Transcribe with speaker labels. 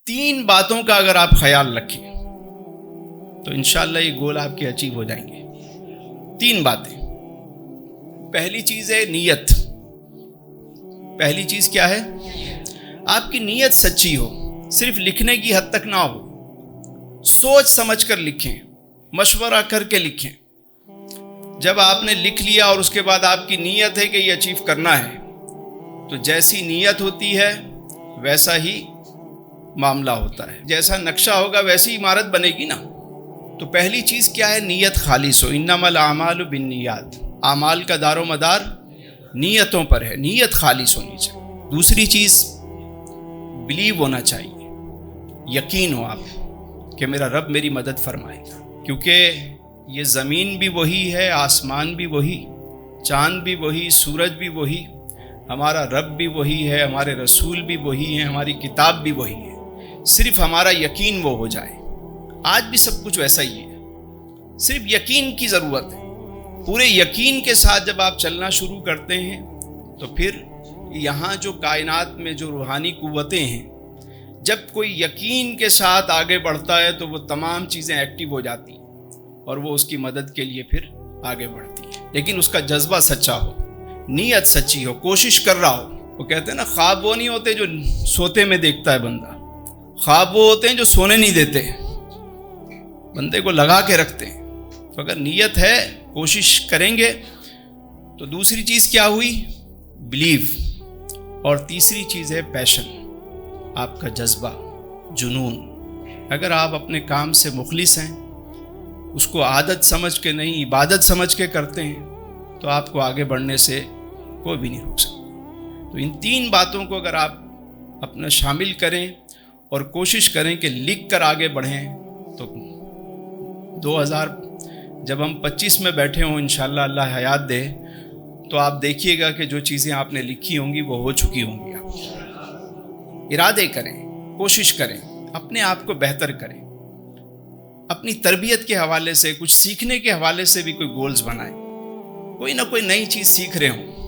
Speaker 1: 3 باتوں کا اگر آپ خیال رکھیں تو انشاءاللہ یہ گول آپ کے اچیو ہو جائیں گے۔ 3 باتیں۔ پہلی چیز ہے نیت۔ پہلی چیز کیا ہے؟ آپ کی نیت سچی ہو، صرف لکھنے کی حد تک نہ ہو، سوچ سمجھ کر لکھیں، مشورہ کر کے لکھیں۔ جب آپ نے لکھ لیا اور اس کے بعد آپ کی نیت ہے کہ یہ اچیو کرنا ہے، تو جیسی نیت ہوتی ہے ویسا ہی معاملہ ہوتا ہے، جیسا نقشہ ہوگا ویسی عمارت بنے گی نا۔ تو پہلی چیز کیا ہے؟ نیت خالص ہو۔ انما الاعمال بالنیات، اعمال کا دار و مدار نیتوں پر ہے، نیت خالص ہونی چاہیے۔ دوسری چیز بلیو ہونا چاہیے، یقین ہو آپ کہ میرا رب میری مدد فرمائے گا، کیونکہ یہ زمین بھی وہی ہے، آسمان بھی وہی، چاند بھی وہی، سورج بھی وہی، ہمارا رب بھی وہی ہے، ہمارے رسول بھی وہی ہیں، ہماری کتاب بھی وہی ہے، صرف ہمارا یقین وہ ہو جائے۔ آج بھی سب کچھ ویسا ہی ہے، صرف یقین کی ضرورت ہے۔ پورے یقین کے ساتھ جب آپ چلنا شروع کرتے ہیں تو پھر یہاں جو کائنات میں جو روحانی قوتیں ہیں، جب کوئی یقین کے ساتھ آگے بڑھتا ہے تو وہ تمام چیزیں ایکٹیو ہو جاتی ہیں اور وہ اس کی مدد کے لیے پھر آگے بڑھتی ہے، لیکن اس کا جذبہ سچا ہو، نیت سچی ہو، کوشش کر رہا ہو۔ وہ کہتے ہیں نا، خواب وہ نہیں ہوتے جو سوتے میں دیکھتا ہے بندہ، خواب وہ ہوتے ہیں جو سونے نہیں دیتے، بندے کو لگا کے رکھتے ہیں۔ تو اگر نیت ہے، کوشش کریں گے۔ تو دوسری چیز کیا ہوئی؟ بلیو۔ اور تیسری چیز ہے پیشن، آپ کا جذبہ، جنون۔ اگر آپ اپنے کام سے مخلص ہیں، اس کو عادت سمجھ کے نہیں عبادت سمجھ کے کرتے ہیں، تو آپ کو آگے بڑھنے سے کوئی بھی نہیں روک سکتا۔ تو ان 3 باتوں کو اگر آپ اپنا شامل کریں اور کوشش کریں کہ لکھ کر آگے بڑھیں، تو جب ہم 25 میں بیٹھے ہوں انشاءاللہ، اللہ حیات دے، تو آپ دیکھیے گا کہ جو چیزیں آپ نے لکھی ہوں گی وہ ہو چکی ہوں گی۔ آپ ارادے کریں، کوشش کریں، اپنے آپ کو بہتر کریں، اپنی تربیت کے حوالے سے، کچھ سیکھنے کے حوالے سے بھی کوئی گولز بنائیں، کوئی نہ کوئی نئی چیز سیکھ رہے ہوں۔